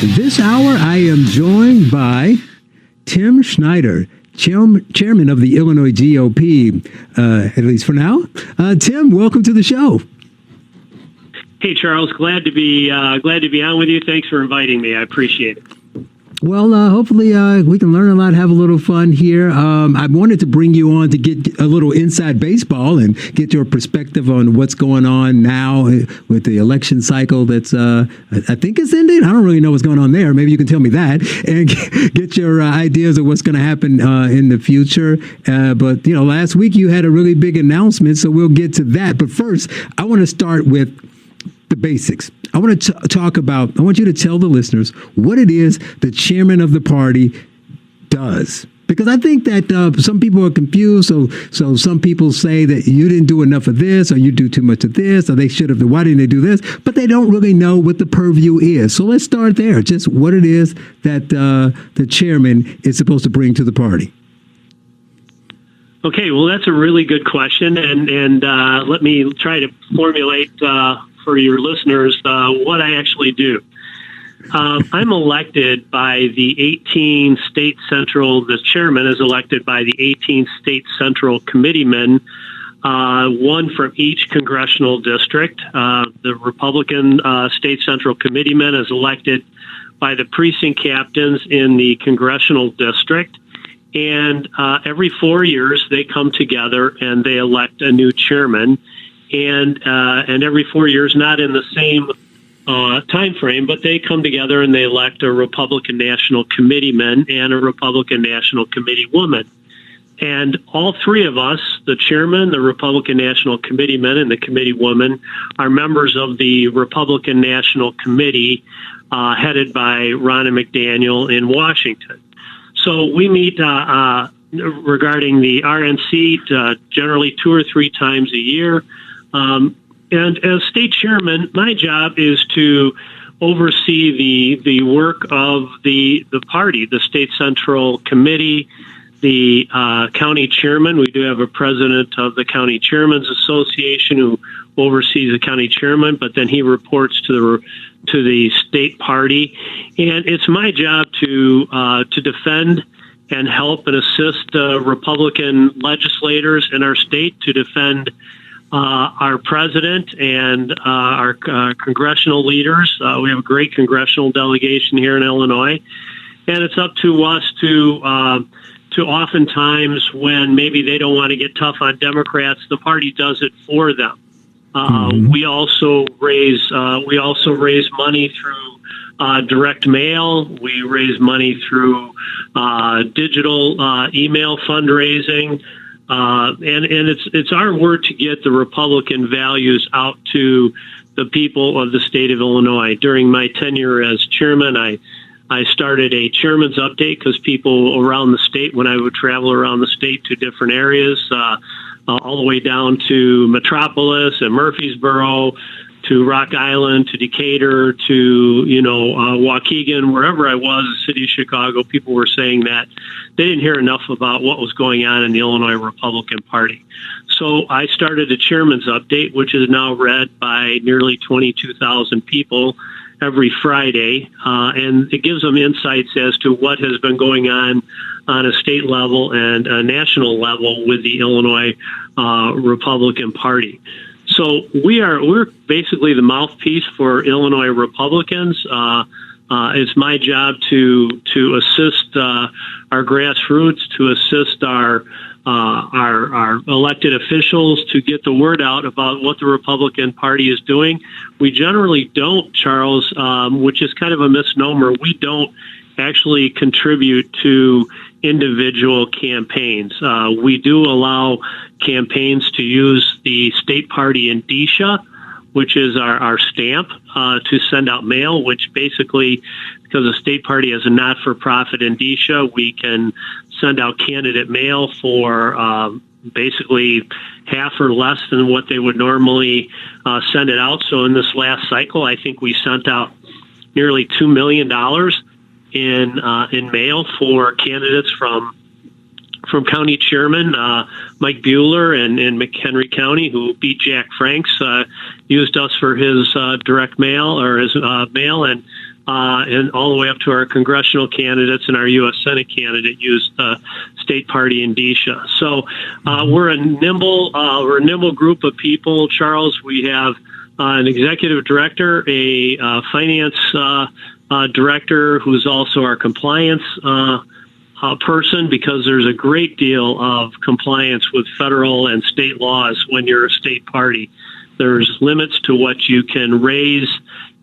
This hour, I am joined by Tim Schneider, chairman of the Illinois GOP, at least for now. Tim, welcome to the show. Hey, Charles, glad to be on with you. Thanks for inviting me. I appreciate it. Well, hopefully we can learn a lot, have a little fun here. I wanted to bring you on to get a little inside baseball and get your perspective on what's going on now with the election cycle that's, I think is ending. I don't really know what's going on there. Maybe you can tell me that and get your ideas of what's going to happen in the future. But, you know, last week you had a really big announcement, so we'll get to that. But first, I want to start with the basics. I want to I want you to tell the listeners what it is the chairman of the party does. Because I think that some people are confused. So some people say that you didn't do enough of this, or you do too much of this, or they should have. Why didn't they do this? But they don't really know what the purview is. So let's start there. Just what it is that the chairman is supposed to bring to the party. Okay, well, that's a really good question, and let me try to formulate for your listeners what I actually do. I'm elected by the 18 state central, the chairman is elected by the 18 state central committeemen, one from each congressional district. The Republican state central committeeman is elected by the precinct captains in the congressional district. And every 4 years they come together and they elect a new chairman. And every 4 years, not in the same time frame, but they come together and they elect a Republican National Committeeman and a Republican National Committee woman. And all three of us, the chairman, the Republican National Committeeman, and the committee woman, are members of the Republican National Committee headed by Ronna McDaniel in Washington. So we meet regarding the RNC generally 2 or 3 times a year. And as state chairman, my job is to oversee the work of the party, the state central committee, the county chairman. We do have a president of the County Chairmen's Association who oversees the county chairman, but then he reports to the state party. And it's my job to defend and help and assist Republican legislators in our state to defend our president and our congressional leaders. We have a great congressional delegation here in Illinois, and it's up to us to oftentimes when maybe they don't want to get tough on Democrats, the party does it for them. We also raise money through direct mail. We raise money through digital email fundraising. And it's our work to get the Republican values out to the people of the state of Illinois. During my tenure as chairman, I started a chairman's update because people around the state, when I would travel around the state to different areas, all the way down to Metropolis and Murfreesboro, to Rock Island, to Decatur, to Waukegan, wherever I was, the city of Chicago, people were saying that they didn't hear enough about what was going on in the Illinois Republican Party. So I started a chairman's update, which is now read by nearly 22,000 people every Friday, and it gives them insights as to what has been going on a state level and a national level with the Illinois Republican Party. So we're basically the mouthpiece for Illinois Republicans. It's my job to assist our grassroots, to assist our elected officials to get the word out about what the Republican Party is doing. We generally don't, Charles, which is kind of a misnomer. We don't actually contribute to individual campaigns. We do allow campaigns to use the state party indicia, which is our stamp, to send out mail, which basically, because the state party is a not-for-profit indicia, we can send out candidate mail for basically half or less than what they would normally send it out. So in this last cycle, I think we sent out nearly $2 million in mail for candidates from county chairman Mike Bueller in McHenry County, who beat Jack Franks, used us for his direct mail or his mail, and and all the way up to our congressional candidates and our U.S. Senate candidate use state party indicia. So we're a nimble group of people. Charles, we have an executive director, a finance director who's also our compliance person, because there's a great deal of compliance with federal and state laws when you're a state party. There's limits to what you can raise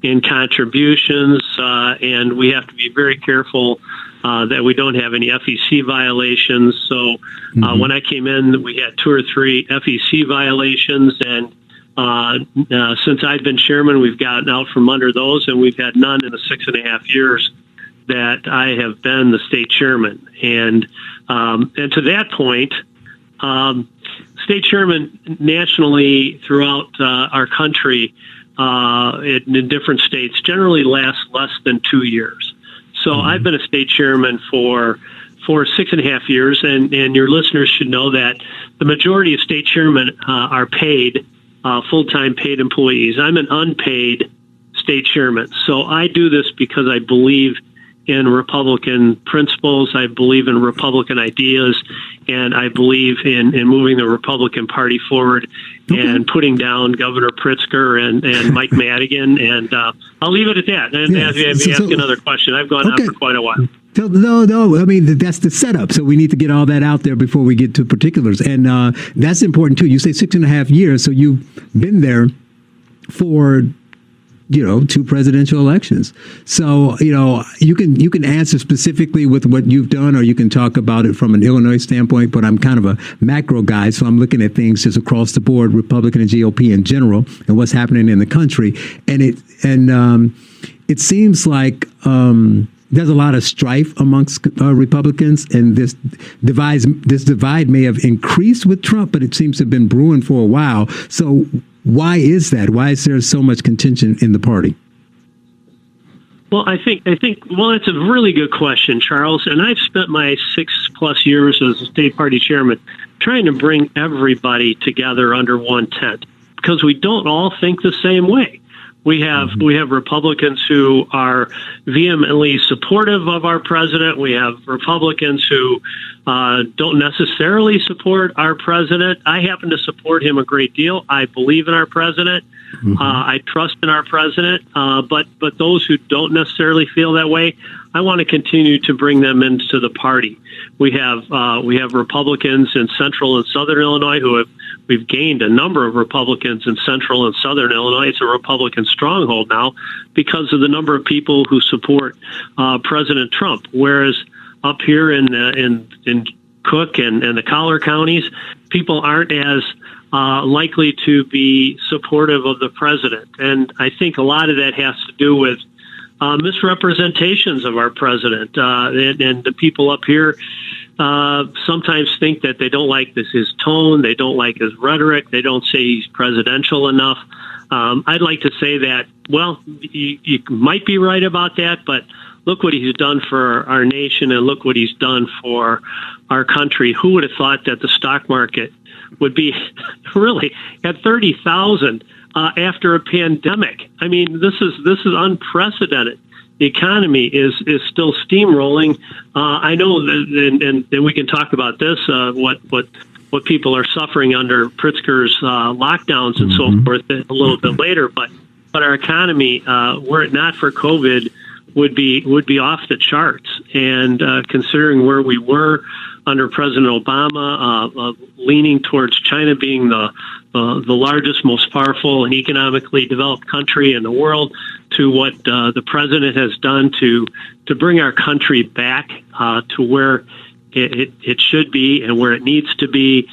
in contributions, and we have to be very careful that we don't have any FEC violations. So when I came in, we had 2 or 3 FEC violations, and since I've been chairman, we've gotten out from under those, and we've had none in the 6.5 years that I have been the state chairman. And to that point, state chairman nationally throughout our country in different states generally lasts less than 2 years. So I've been a state chairman for 6.5 years, and your listeners should know that the majority of state chairmen are paid, full-time paid employees. I'm an unpaid state chairman. So I do this because I believe in Republican principles, I believe in Republican ideas, and I believe in moving the Republican Party forward and putting down Governor Pritzker and Mike Madigan. And I'll leave it at that. And ask another question. I've gone on for quite a while. No. I mean, that's the setup. So we need to get all that out there before we get to particulars. And that's important, too. You say 6.5 years, so you've been there for 2 presidential elections. So, you can answer specifically with what you've done, or you can talk about it from an Illinois standpoint, but I'm kind of a macro guy, so I'm looking at things just across the board, Republican and GOP in general, and what's happening in the country. And it seems like there's a lot of strife amongst Republicans, and this divide may have increased with Trump, but it seems to have been brewing for a while. So why is that? Why is there so much contention in the party? Well, I think it's a really good question, Charles. And I've spent my 6+ years as a state party chairman trying to bring everybody together under one tent, because we don't all think the same way. We have Republicans who are vehemently supportive of our president. We have Republicans who don't necessarily support our president. I happen to support him a great deal. I believe in our president. I trust in our president. But those who don't necessarily feel that way, I want to continue to bring them into the party. We have Republicans in Central and Southern Illinois we've gained a number of Republicans in Central and Southern Illinois. It's a Republican stronghold now because of the number of people who support President Trump. Whereas up here in Cook and the Collar counties, people aren't as likely to be supportive of the president. And I think a lot of that has to do with misrepresentations of our president. And the people up here sometimes think that they don't like his tone, they don't like his rhetoric, they don't say he's presidential enough. I'd like to say that, well, you might be right about that, but look what he's done for our nation, and look what he's done for our country. Who would have thought that the stock market would be really at 30,000 after a pandemic? I mean, this is unprecedented. The economy is still steamrolling. I know that, and we can talk about this. What people are suffering under Pritzker's lockdowns and so forth a little bit later. But our economy, were it not for COVID, would be off the charts. And considering where we were under President Obama, leaning towards China being the largest, most powerful, and economically developed country in the world, to what the president has done to bring our country back to where it should be and where it needs to be.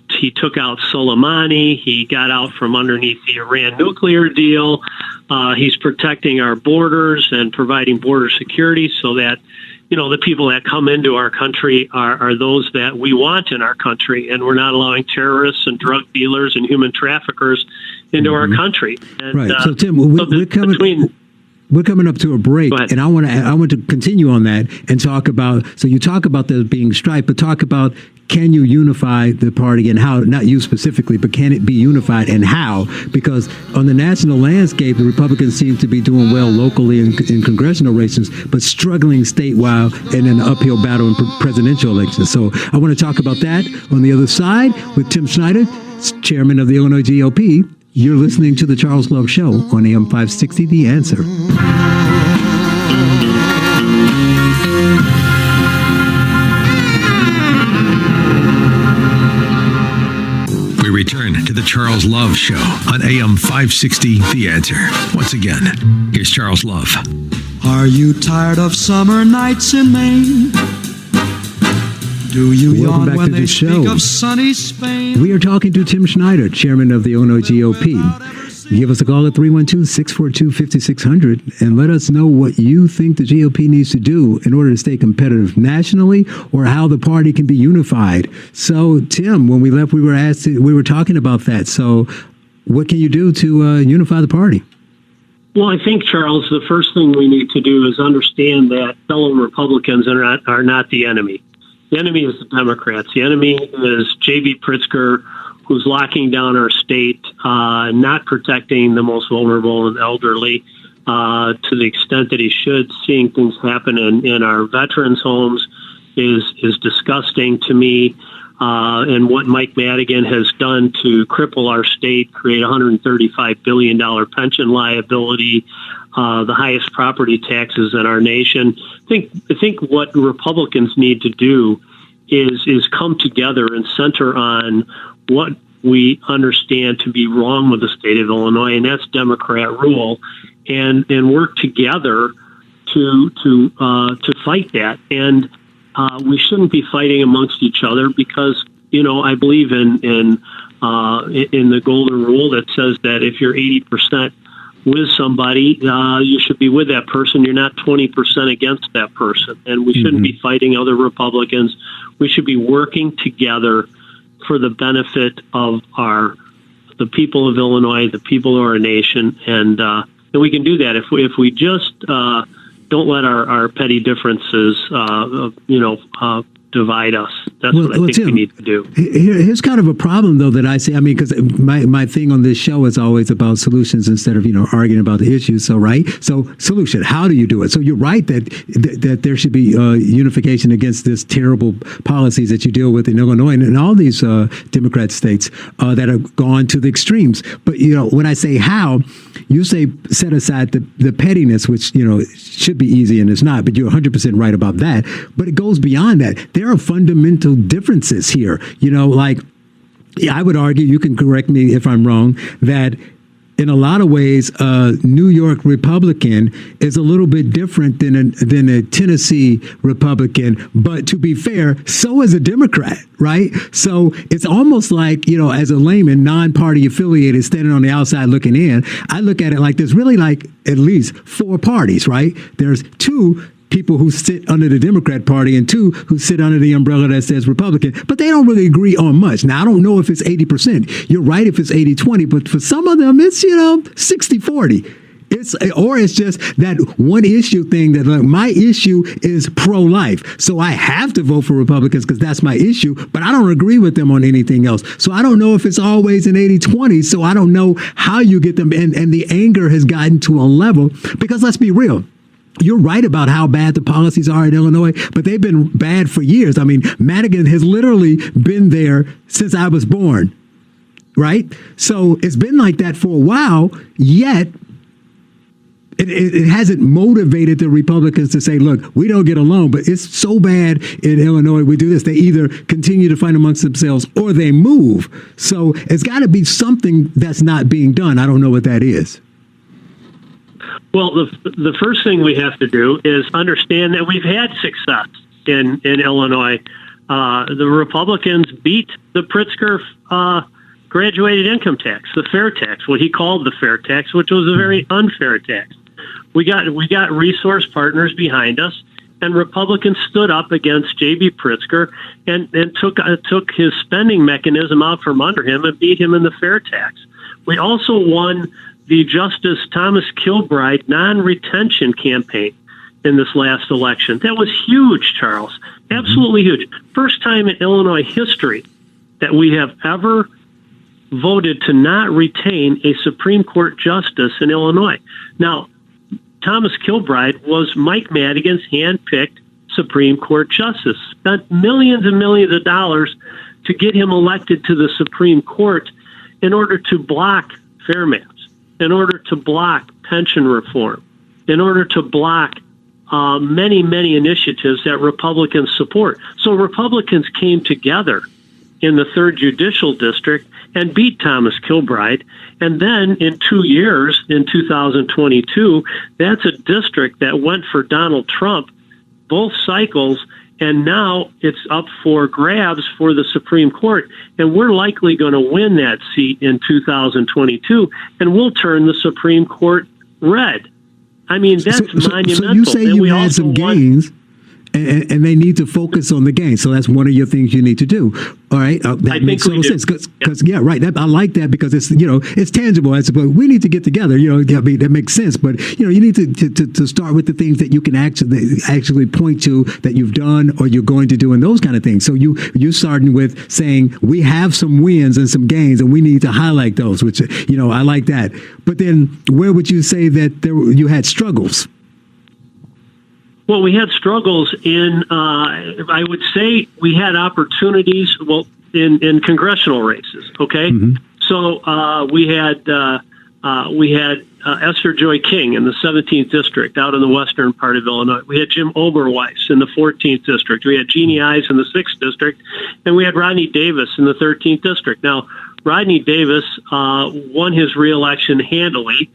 He took out Soleimani. He got out from underneath the Iran nuclear deal. He's protecting our borders and providing border security so that the people that come into our country are those that we want in our country, and we're not allowing terrorists and drug dealers and human traffickers into our country. And, right. So Tim, we're coming up to a break, and I want to continue on that and talk about. So you talk about there being strife, but talk about, can you unify the party and how, not you specifically, but can it be unified and how? Because on the national landscape, the Republicans seem to be doing well locally in congressional races, but struggling statewide and in an uphill battle in presidential elections. So I want to talk about that on the other side with Tim Schneider, chairman of the Illinois GOP. You're listening to The Charles Love Show on AM 560, The Answer. We return to The Charles Love Show on AM 560, The Answer. Once again, here's Charles Love. Are you tired of summer nights in Maine? Do you Welcome yawn back when to they the speak show. of sunny Spain? We are talking to Tim Schneider, chairman of the Illinois GOP. Give us a call at 312-642-5600 and let us know what you think the GOP needs to do in order to stay competitive nationally, or how the party can be unified. So, Tim, when we left, we were talking about that. So, what can you do to unify the party? Well, I think, Charles, the first thing we need to do is understand that fellow Republicans are not the enemy. The enemy is the Democrats. The enemy is J.B. Pritzker, who's locking down our state, not protecting the most vulnerable and elderly to the extent that he should. Seeing things happen in our veterans' homes is disgusting to me. And what Mike Madigan has done to cripple our state, create $135 billion pension liability, the highest property taxes in our nation. I think what Republicans need to do is come together and center on what we understand to be wrong with the state of Illinois, and that's Democrat rule, and work together to fight that. And we shouldn't be fighting amongst each other because, I believe in the golden rule that says that if you're 80% with somebody, you should be with that person. You're not 20% against that person. And we shouldn't be fighting other Republicans. We should be working together for the benefit of the people of Illinois, the people of our nation. And we can do that if we just don't let our petty differences, divide us. That's what I think Tim, we need to do. Here's kind of a problem, though, that I see. I mean, because my thing on this show is always about solutions instead of, arguing about the issues. So, right? So, solution, how do you do it? So you're right that there should be unification against this terrible policies that you deal with in Illinois and in all these Democrat states that have gone to the extremes. But, when I say how, you say set aside the pettiness, which, should be easy and it's not, but you're 100% right about that. But it goes beyond that. There are fundamental differences here. I would argue, you can correct me if I'm wrong, that in a lot of ways, New York Republican is a little bit different than a Tennessee Republican. But to be fair, so is a Democrat, right? So it's almost like, as a layman, non-party affiliated, standing on the outside looking in, I look at it like there's really like at least four parties, right? There's two people who sit under the Democrat Party and two who sit under the umbrella that says Republican, but they don't really agree on much. Now, I don't know if it's 80%. You're right if it's 80-20, but for some of them, it's, 60-40. It's just that one issue thing that my issue is pro-life. So I have to vote for Republicans because that's my issue, but I don't agree with them on anything else. So I don't know if it's always an 80-20. So I don't know how you get them. And the anger has gotten to a level because let's be real. You're right about how bad the policies are in Illinois, but they've been bad for years. I mean, Madigan has literally been there since I was born, right? So it's been like that for a while, yet it hasn't motivated the Republicans to say, look, we don't get along, but it's so bad in Illinois, we do this. They either continue to fight amongst themselves or they move. So it's got to be something that's not being done. I don't know what that is. Well, the first thing we have to do is understand that we've had success in Illinois. The Republicans beat the Pritzker graduated income tax, the fair tax, what he called the fair tax, which was a very unfair tax. We got resource partners behind us, and Republicans stood up against J.B. Pritzker and took his spending mechanism out from under him and beat him in the fair tax. We also won the Justice Thomas Kilbride non-retention campaign. in this last election. That was huge, Charles. Absolutely huge. First time in Illinois history that we have ever voted to not retain a Supreme Court justice in Illinois. Now, Thomas Kilbride was Mike Madigan's hand-picked Supreme Court justice, spent millions and millions of dollars to get him elected to the Supreme Court in order to block fair maps, in order to block pension reform, in order to block many, many initiatives that Republicans support. So Republicans came together in the 3rd Judicial District and beat Thomas Kilbride. And then in 2 years, in 2022, that's a district that went for Donald Trump both cycles, and now it's up for grabs for the Supreme Court. And we're likely going to win that seat in 2022, and we'll turn the Supreme Court red. I mean, that's monumental. So you say you had some gains, and they need to focus on the gains. So that's one of your things you need to do. All right, that makes total sense. Because yeah, right. I like that because it's it's tangible. I suppose we need to get together. I mean, that makes sense. But you need to start with the things that you can actually point to that you've done or you're going to do and those kind of things. So you starting with saying we have some wins and some gains and we need to highlight those. Which I like that. But then where would you say that you had struggles? Well, we had struggles in, I would say we had opportunities, in congressional races, okay? Mm-hmm. So we had Esther Joy King in the 17th District out in the western part of Illinois. We had Jim Oberweis in the 14th District. We had Jeannie Ives in the 6th District. And we had Rodney Davis in the 13th District. Now, Rodney Davis won his reelection handily.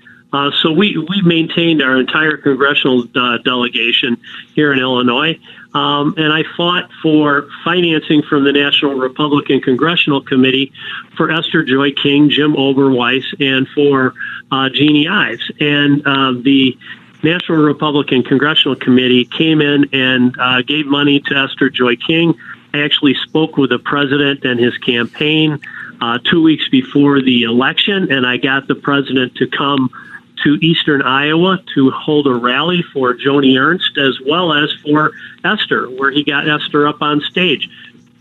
So we maintained our entire congressional delegation here in Illinois, and I fought for financing from the National Republican Congressional Committee for Esther Joy King, Jim Oberweis, and for Jeannie Ives. And the National Republican Congressional Committee came in and gave money to Esther Joy King. I actually spoke with the president and his campaign 2 weeks before the election, and I got the president to come to eastern Iowa to hold a rally for Joni Ernst as well as for Esther, where he got Esther up on stage.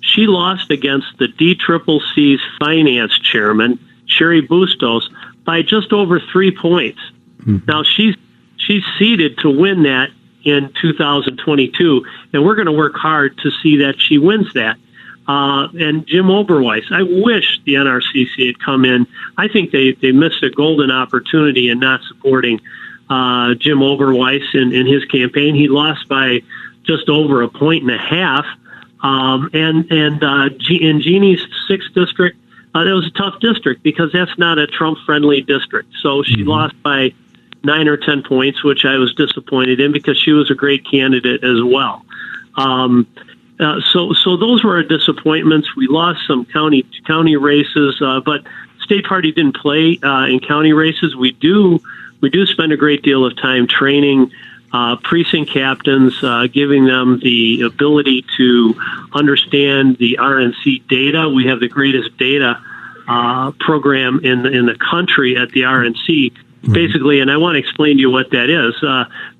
She lost against the DCCC's finance chairman, Sherry Bustos, by just over 3 points. Mm-hmm. Now, she's seeded to win that in 2022, and we're going to work hard to see that she wins that. And Jim Oberweis, I wish the NRCC had come in. I think they missed a golden opportunity in not supporting Jim Oberweis in his campaign. He lost by just over 1.5 points. In Jeannie's 6th district, it was a tough district because that's not a Trump-friendly district. So she lost by 9 or 10 points, which I was disappointed in because she was a great candidate as well. So those were our disappointments. We lost some county races, but state party didn't play in county races. We do spend a great deal of time training precinct captains, giving them the ability to understand the RNC data. We have the greatest data program in the country at the RNC. Basically, and I want to explain to you what that is.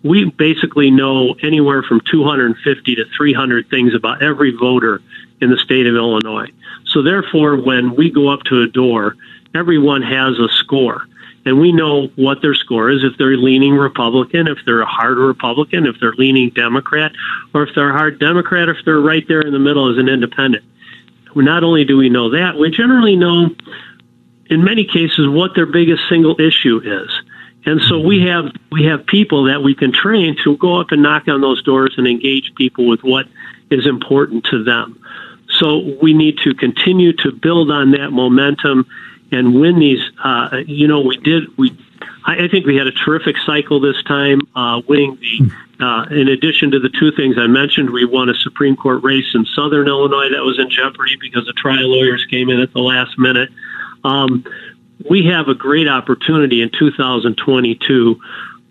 We basically know anywhere from 250 to 300 things about every voter in the state of Illinois. So therefore, when we go up to a door, everyone has a score. And we know what their score is, if they're leaning Republican, if they're a hard Republican, if they're leaning Democrat, or if they're a hard Democrat, or if they're right there in the middle as an independent. Not only do we know that, we generally know in many cases what their biggest single issue is. And so we have people that we can train to go up and knock on those doors and engage people with what is important to them. So we need to continue to build on that momentum and win these. I think we had a terrific cycle this time, winning in addition to the two things I mentioned, we won a Supreme Court race in Southern Illinois that was in jeopardy because the trial lawyers came in at the last minute. We have a great opportunity in 2022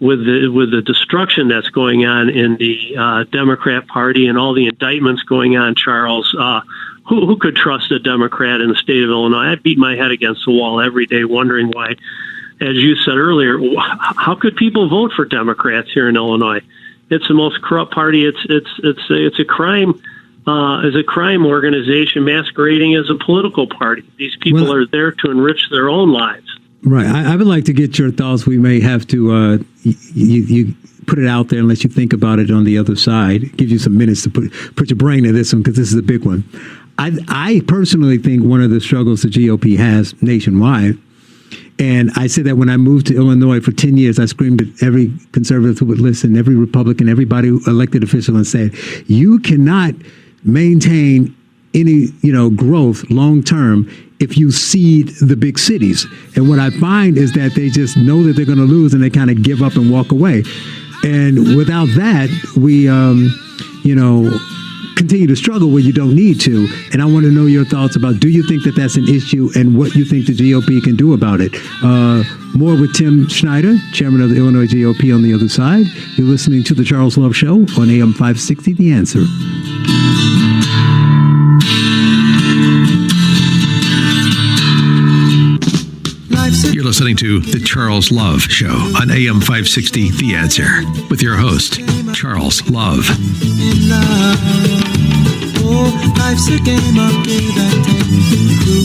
with the destruction that's going on in the Democrat Party and all the indictments going on, Charles. Who could trust a Democrat in the state of Illinois? I beat my head against the wall every day wondering why, as you said earlier, how could people vote for Democrats here in Illinois? It's the most corrupt party. It's a crime. As a crime organization masquerading as a political party. These people are there to enrich their own lives. Right. I would like to get your thoughts. We may have to you put it out there and let you think about it on the other side. It gives you some minutes to put your brain in this one, because this is a big one. I personally think one of the struggles the GOP has nationwide, and I said that when I moved to Illinois for 10 years, I screamed at every conservative who would listen, every Republican, everybody elected official, and said, you cannot maintain any growth long term if you cede the big cities. And what I find is that they just know that they're going to lose, and they kind of give up and walk away. And without that, we continue to struggle where you don't need to. And I want to know your thoughts about, do you think that that's an issue, and what you think the GOP can do about it? More with Tim Schneider, chairman of the Illinois GOP, on the other side. You're listening to The Charles Love Show on AM 560, The Answer. You're listening to The Charles Love Show on AM 560, The Answer, with your host, Charles Love.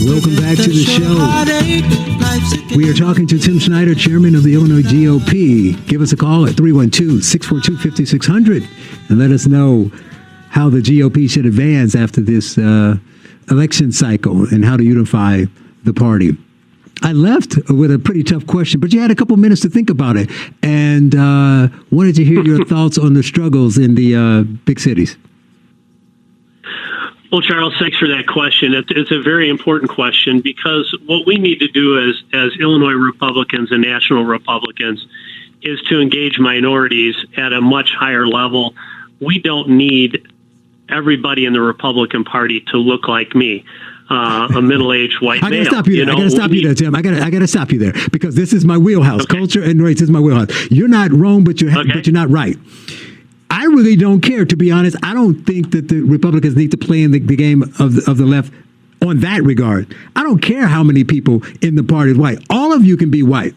Welcome back to the show. We are talking to Tim Schneider, chairman of the Illinois GOP. Give us a call at 312-642-5600 and let us know how the GOP should advance after this election cycle, and how to unify the party. I left with a pretty tough question, but you had a couple minutes to think about it, and wanted to hear your thoughts on the struggles in the big cities. Well, Charles, thanks for that question. It's a very important question, because what we need to do as Illinois Republicans and national Republicans is to engage minorities at a much higher level. We don't need everybody in the Republican Party to look like me. A middle-aged white male. I gotta stop you there. I gotta stop you there, Tim. I gotta stop you there, because this is my wheelhouse. Okay. Culture and race is my wheelhouse. You're not wrong, but you're not right. I really don't care, to be honest. I don't think that the Republicans need to play in the game of the left on that regard. I don't care how many people in the party is white. All of you can be white.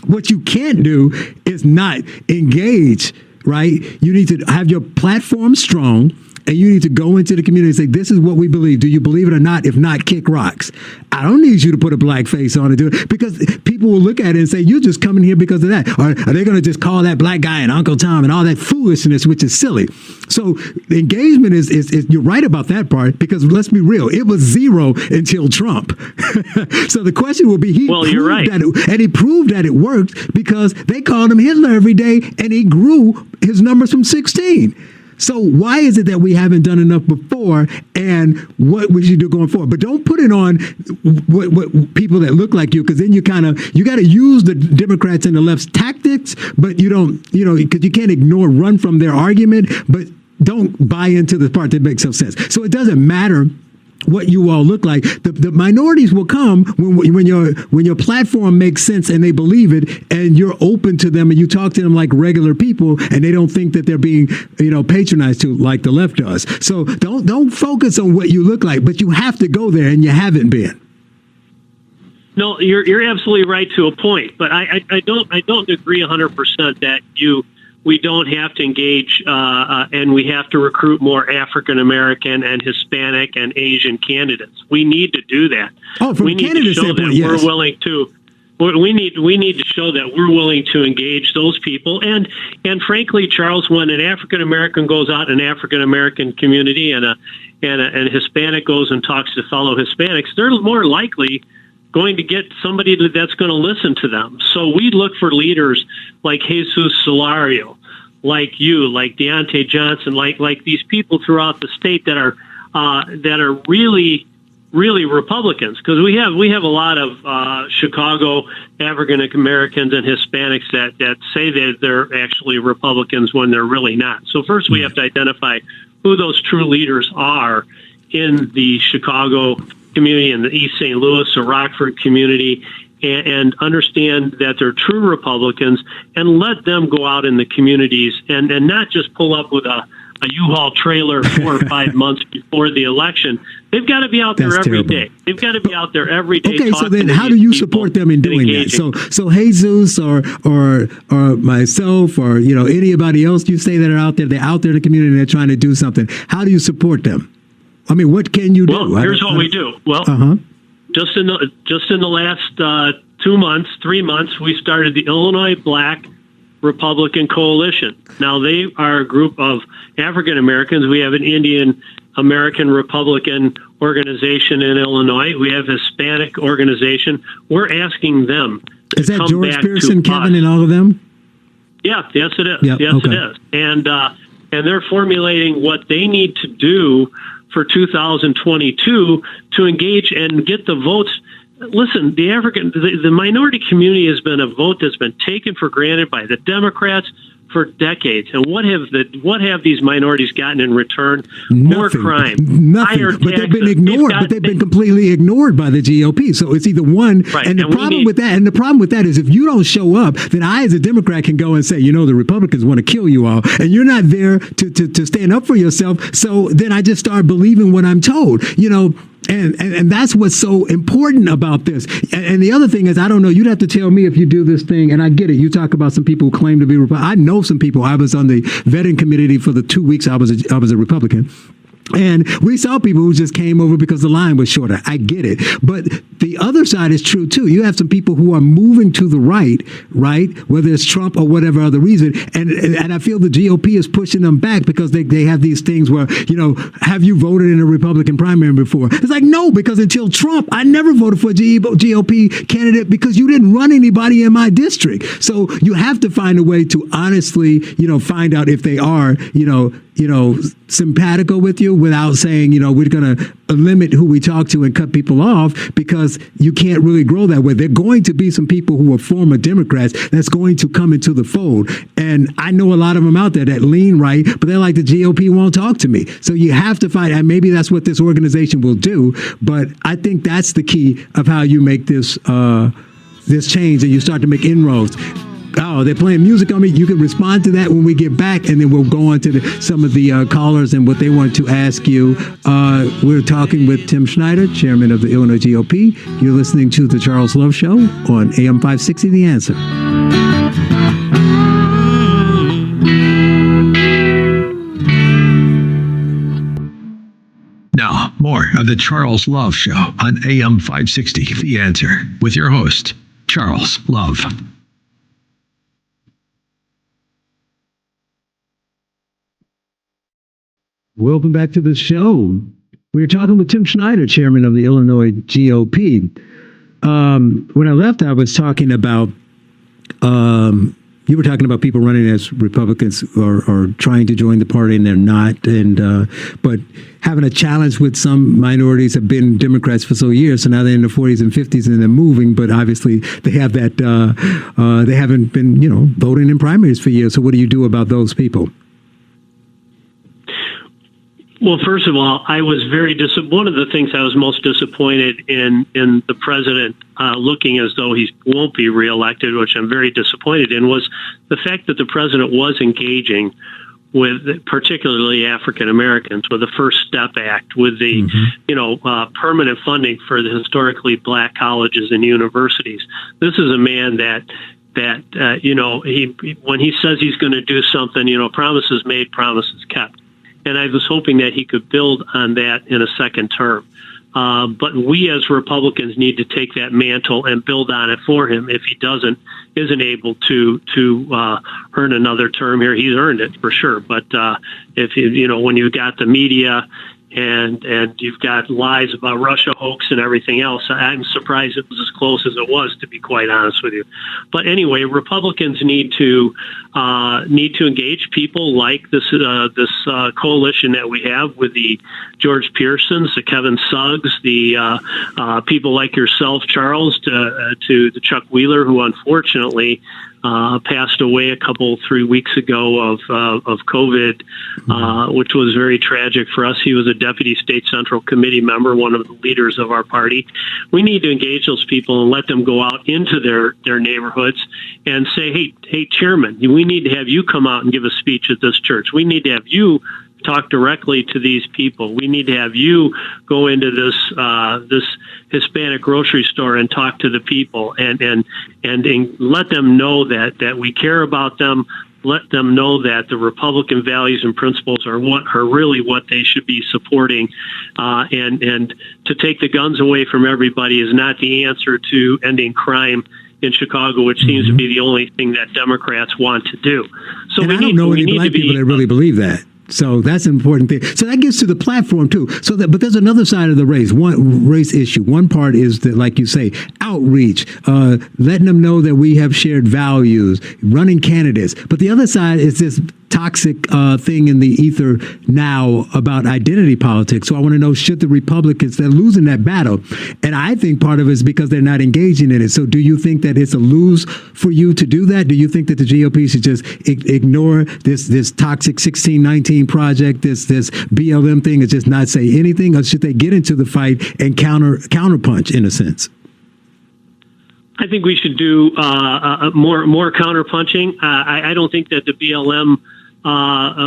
What you can't do is not engage, right? You need to have your platform strong, and you need to go into the community and say, this is what we believe. Do you believe it or not? If not, kick rocks. I don't need you to put a black face on and do it, because people will look at it and say, you're just coming here because of that. Or are they going to just call that black guy and Uncle Tom and all that foolishness, which is silly? So the engagement is you're right about that part, because let's be real, it was zero until Trump. So the question will be, you're right. And he proved that it worked, because they called him Hitler every day, and he grew his numbers from 16. So why is it that we haven't done enough before, and what we should do going forward? But don't put it on what people that look like you, because then you got to use the Democrats and the left's tactics, but you don't, because you can't run from their argument, but don't buy into the part that makes no sense. So it doesn't matter what you all look like. The minorities will come when your platform makes sense and they believe it, and you're open to them, and you talk to them like regular people, and they don't think that they're being patronized to like the left does. So don't focus on what you look like, but you have to go there, and you haven't been. No, you're absolutely right to a point, but I don't agree 100% that we don't have to engage and we have to recruit more African American and Hispanic and Asian candidates. We need to do that. Oh, from we need to show that we're willing to. We need to show that we're willing to engage those people. And frankly, Charles, when an African American goes out in an African American community and a Hispanic goes and talks to fellow Hispanics, they're more likely going to get somebody that's going to listen to them. So we look for leaders like Jesus Solario, like you, like Deontay Johnson, like these people throughout the state that are really, really Republicans, because we have a lot of Chicago African Americans and Hispanics that say that they're actually Republicans when they're really not. So first we have to identify who those true leaders are in the Chicago community and the East St. Louis or Rockford community, and understand that they're true Republicans, and let them go out in the communities and not just pull up with a a U-Haul trailer 4 or 5 months before the election. They've got to be out there every day. They've got to be out there every day. Okay, so then how do you support them in doing that? So Jesus or myself or anybody else you say that are out there, they're out there in the community and they're trying to do something. How do you support them? I mean, what can you do? Well, here's what we do. Well, just in the last 2 months, 3 months, we started the Illinois Black Republican Coalition. Now, they are a group of African Americans. We have an Indian American Republican organization in Illinois. We have a Hispanic organization. We're asking them to Is that come George back Pearson, to Kevin, us. and all of them? Yeah, yes, it is. Yep, yes, okay. it is. And they're formulating what they need to do for 2022 to engage and get the votes. Listen, the minority community has been a vote that's been taken for granted by the Democrats for decades. And what have these minorities gotten in return? More crime, higher Nothing. But they've been taxes. ignored. But they've been completely ignored by the GOP. So it's either one. Right. And the problem with that is if you don't show up, then I as a Democrat can go and say, the Republicans want to kill you all, and you're not there to stand up for yourself. So then I just start believing what I'm told. And that's what's so important about this. And the other thing is, I don't know, you'd have to tell me if you do this thing, and I get it. You talk about some people who claim to be Republican. I know some people. I was on the vetting committee for the 2 weeks I was a Republican. And we saw people who just came over because the line was shorter. I get it. But the other side is true, too. You have some people who are moving to the right, whether it's Trump or whatever other reason. And I feel the GOP is pushing them back because they have these things where, have you voted in a Republican primary before? It's like, no, because until Trump, I never voted for a GOP candidate because you didn't run anybody in my district. So you have to find a way to honestly, find out if they are, simpatico with you without saying, we're going to limit who we talk to and cut people off, because you can't really grow that way. There are going to be some people who are former Democrats that's going to come into the fold. And I know a lot of them out there that lean right, but they're like, the GOP won't talk to me. So you have to find, and maybe that's what this organization will do. But I think that's the key of how you make this change and you start to make inroads. Oh, they're playing music on me. You can respond to that when we get back, and then we'll go on to some of the callers and what they want to ask you. We're talking with Tim Schneider, chairman of the Illinois GOP. You're listening to The Charles Love Show on AM 560, The Answer. Now, more of The Charles Love Show on AM 560, The Answer, with your host, Charles Love. Welcome back to the show. We're talking with Tim Schneider, chairman of the Illinois GOP. When I left, I was talking about, you were talking about people running as Republicans or trying to join the party and they're not, but having a challenge with some minorities have been Democrats for so years, so now they're in the 40s and 50s and they're moving, but obviously they have that, they haven't been, voting in primaries for years. So what do you do about those people? Well, first of all, I was one of the things I was most disappointed in the president looking as though he won't be reelected, which I'm very disappointed in, was the fact that the president was engaging with particularly African Americans with the First Step Act, with the permanent funding for the historically black colleges and universities. This is a man that he when he says he's going to do something, promises made, promises kept. And I was hoping that he could build on that in a second term. But we as Republicans need to take that mantle and build on it for him. If he isn't able to earn another term here, he's earned it for sure. But if when you've got the media and you've got lies about Russia hoax and everything else, I'm surprised it was as close as it was, to be quite honest with you. But anyway, Republicans need to engage people like this coalition that we have with the George Pearsons, the Kevin Suggs, the people like yourself, Charles, to the Chuck Wheeler, who unfortunately passed away 3 weeks ago of COVID, which was very tragic for us. He was a deputy state central committee member, one of the leaders of our party. We need to engage those people and let them go out into their neighborhoods and say, hey, chairman, we need to have you come out and give a speech at this church. We need to have you talk directly to these people. We need to have you go into this Hispanic grocery store and talk to the people and let them know that we care about them. Let them know that the Republican values and principles are really what they should be supporting, and to take the guns away from everybody is not the answer to ending crime in Chicago, which seems to be the only thing that Democrats want to do. So and I don't know any black people that really believe that. So that's an important thing. So that gets to the platform too. But there's another side of the race. One race issue. One part is that, like you say, outreach, letting them know that we have shared values, running candidates. But the other side is this toxic thing in the ether now about identity politics. So I want to know, should the Republicans, they're losing that battle. And I think part of it is because they're not engaging in it. So do you think that it's a lose for you to do that? Do you think that the GOP should just ignore this toxic 1619 project, this BLM thing, and just not say anything? Or should they get into the fight and counterpunch in a sense? I think we should do more counterpunching. I don't think that the BLM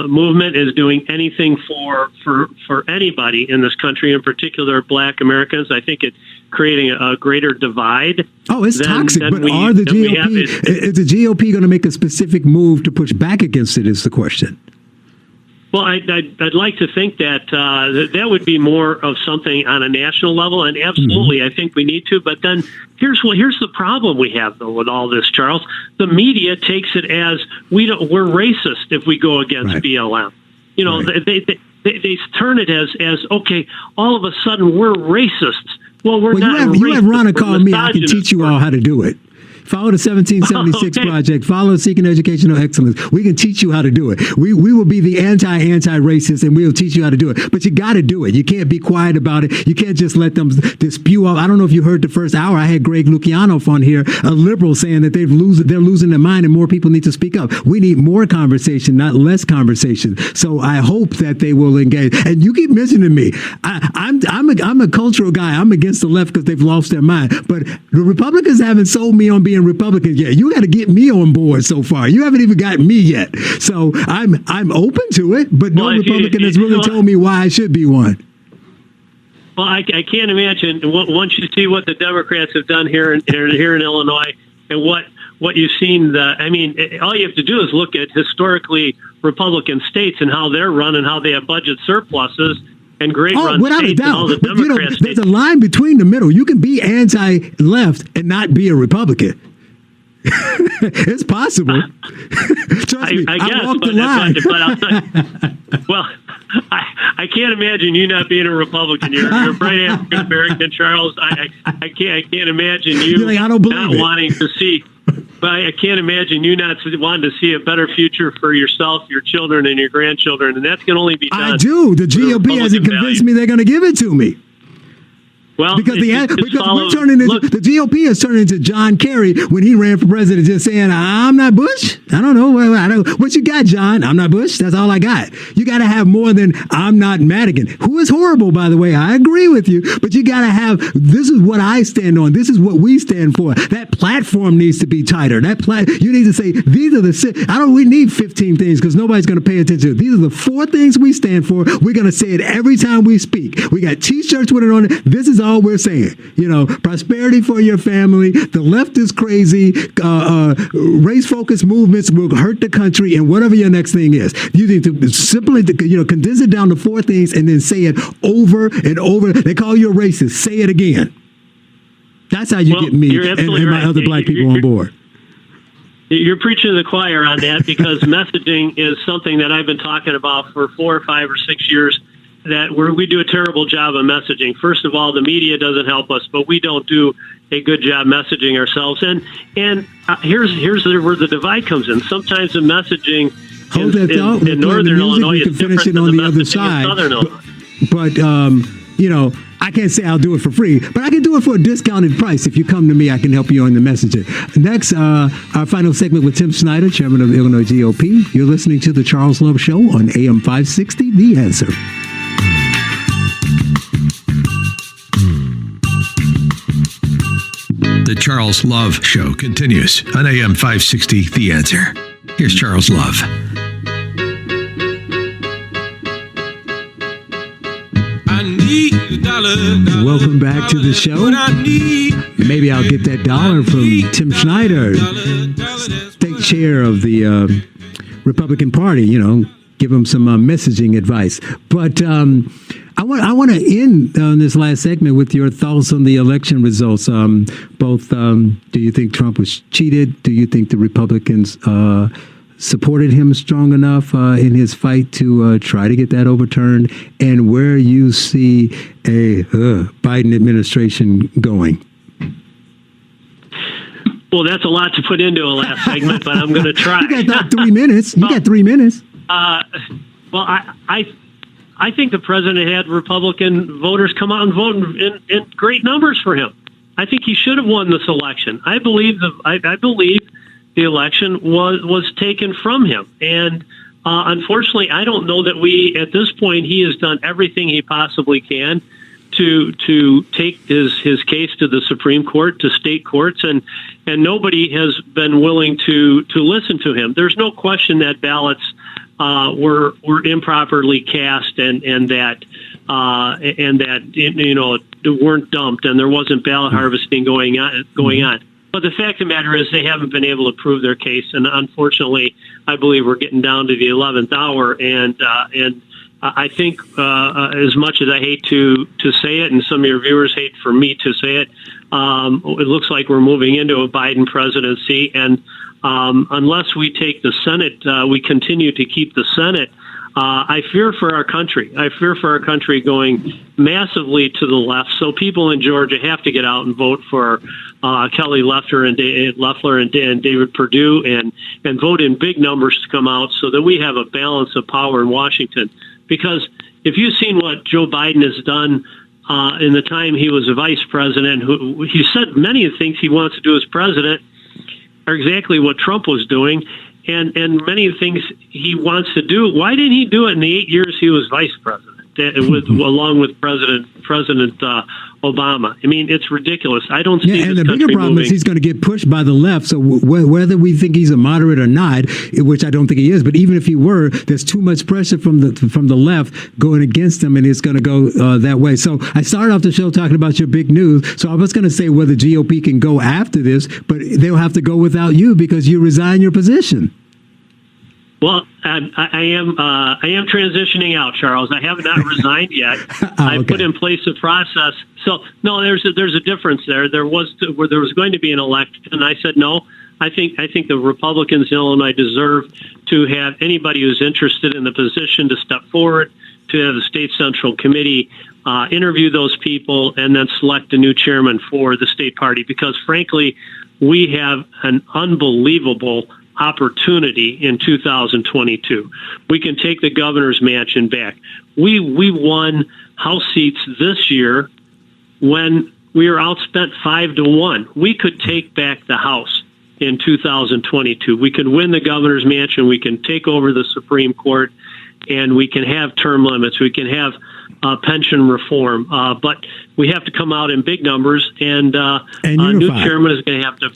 movement is doing anything for anybody in this country, in particular Black Americans. I think it's creating a greater divide. Oh, it's toxic. But are the GOP? Is the GOP going to make a specific move to push back against it? Is the question. Well, I'd like to think that that would be more of something on a national level, and absolutely, I think we need to. But then here's the problem we have though with all this, Charles. The media takes it as we're racist if we go against BLM. You know, they turn it as okay. All of a sudden, we're racists. Well, we're not. You have Ronna call me. I can teach you all how to do it. Follow the 1776 Project. Follow Seeking Educational Excellence. We can teach you how to do it. We will be the anti-racist, and we will teach you how to do it. But you got to do it. You can't be quiet about it. You can't just let them spew off. I don't know if you heard the first hour. I had Greg Lukianoff on here, a liberal, saying that they're losing their mind and more people need to speak up. We need more conversation, not less conversation. So I hope that they will engage. And you keep mentioning me. I'm a cultural guy. I'm against the left because they've lost their mind. But the Republicans haven't sold me on being Republican yet. You got to get me on board so far. You haven't even got me yet. So I'm open to it, but no Republican has really told me why I should be one. Well, I can't imagine once you see what the Democrats have done here in Illinois and what you've seen. All you have to do is look at historically Republican states and how they're run and how they have budget surpluses. And great run states and all the Democrats. There's a line between the middle. You can be anti-left and not be a Republican. It's possible. Trust me, I walked the line. But I'll tell you, well, I can't imagine you not being a Republican. You're a bright African American, Charles. I can't imagine you not wanting to see. But I can't imagine you not wanting to see a better future for yourself, your children, and your grandchildren, and that's going to only be done. I do. The GOP hasn't convinced me they're going to give it to me. Well, because the GOP has turned into John Kerry when he ran for president, just saying, "I'm not Bush." I don't know. What you got, John? I'm not Bush. That's all I got. You got to have more than "I'm not Madigan," who is horrible, by the way. I agree with you, but you got to have. This is what I stand on. This is what we stand for. That platform needs to be tighter. You need to say these are the. We need 15 things because nobody's going to pay attention. These are the 4 things we stand for. We're going to say it every time we speak. We got T-shirts with it on it. This is all we're saying. Prosperity for your family. The left is crazy. Race-focused movements will hurt the country, and whatever your next thing is. You need to simply, condense it down to 4 things and then say it over and over. They call you a racist. Say it again. That's how you get me and my other black people on board. You're preaching to the choir on that because messaging is something that I've been talking about for 4 or 5 or 6 years. That we do a terrible job of messaging. First of all, the media doesn't help us, but we don't do a good job messaging ourselves. And here's where the divide comes in. Sometimes the messaging in Northern Illinois is different than the messaging in Southern Illinois. But I can't say I'll do it for free, but I can do it for a discounted price. If you come to me, I can help you on the messaging. Next, our final segment with Tim Schneider, chairman of the Illinois GOP. You're listening to The Charles Love Show on AM 560, The Answer. The Charles Love Show continues on AM 560, The Answer. Here's Charles Love. Welcome back to the show. Maybe I'll get that dollar from Tim Schneider, state chair of the Republican Party, give him some messaging advice. But I want to end this last segment with your thoughts on the election results. Both, do you think Trump was cheated? Do you think the Republicans supported him strong enough in his fight to try to get that overturned? And where you see a Biden administration going? Well, that's a lot to put into a last segment, but I'm going to try. You got 3 minutes. You got 3 minutes. Well, I think the president had Republican voters come out and vote in great numbers for him. I think he should have won this election. I believe the election was taken from him, and unfortunately, I don't know that at this point he has done everything he possibly can to take his case to the Supreme Court, to state courts, and nobody has been willing to listen to him. There's no question that ballots were improperly cast and that weren't dumped, and there wasn't ballot harvesting going on. But the fact of the matter is they haven't been able to prove their case, and unfortunately, I believe we're getting down to the 11th hour, and I think as much as I hate to say it, and some of your viewers hate for me to say it, it looks like we're moving into a Biden presidency, and unless we take the Senate, we continue to keep the Senate. I fear for our country. I fear for our country going massively to the left. So people in Georgia have to get out and vote for Kelly Loeffler and David Perdue and vote in big numbers to come out so that we have a balance of power in Washington. Because if you've seen what Joe Biden has done in the time he was a vice president, he said many of the things he wants to do as president are exactly what Trump was doing. And many of the things he wants to do, why didn't he do it in the 8 years he was vice president, along with President Obama? I mean, it's ridiculous. I don't see. And the bigger problem is he's going to get pushed by the left. So whether we think he's a moderate or not, which I don't think he is, but even if he were, there's too much pressure from the left going against him, and it's going to go that way. So I started off the show talking about your big news. So I was going to say whether GOP can go after this, but they'll have to go without you because you resign your position. Well, I am transitioning out, Charles. I have not resigned yet. I put in place a process. So no, there's a difference there. There was going to be an election, and I said no. I think the Republicans in Illinois deserve to have anybody who's interested in the position to step forward, to have the state central committee interview those people, and then select a new chairman for the state party. Because frankly, we have an unbelievable opportunity in 2022. We can take the governor's mansion back. We won House seats this year when we were outspent 5-1. We could take back the House in 2022. We can win the governor's mansion. We can take over the Supreme Court, and we can have term limits. We can have pension reform. But we have to come out in big numbers, and a new chairman is going to have to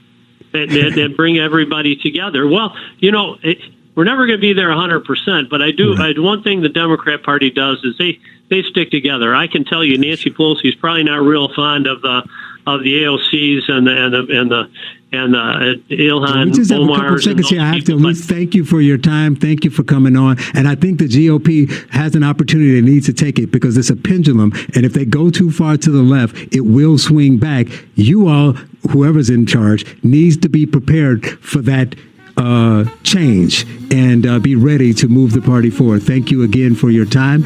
and bring everybody together. Well, we're never going to be there 100%, but I do. Right. One thing the Democrat Party does is they stick together. I can tell you, Nancy Pelosi's probably not real fond of the AOCs and the Ilhan. We just have a couple of seconds here. I have to at least thank you for your time. Thank you for coming on. And I think the GOP has an opportunity. It needs to take it because it's a pendulum. And if they go too far to the left, it will swing back. You all, whoever's in charge, needs to be prepared for that change and be ready to move the party forward. Thank you again for your time.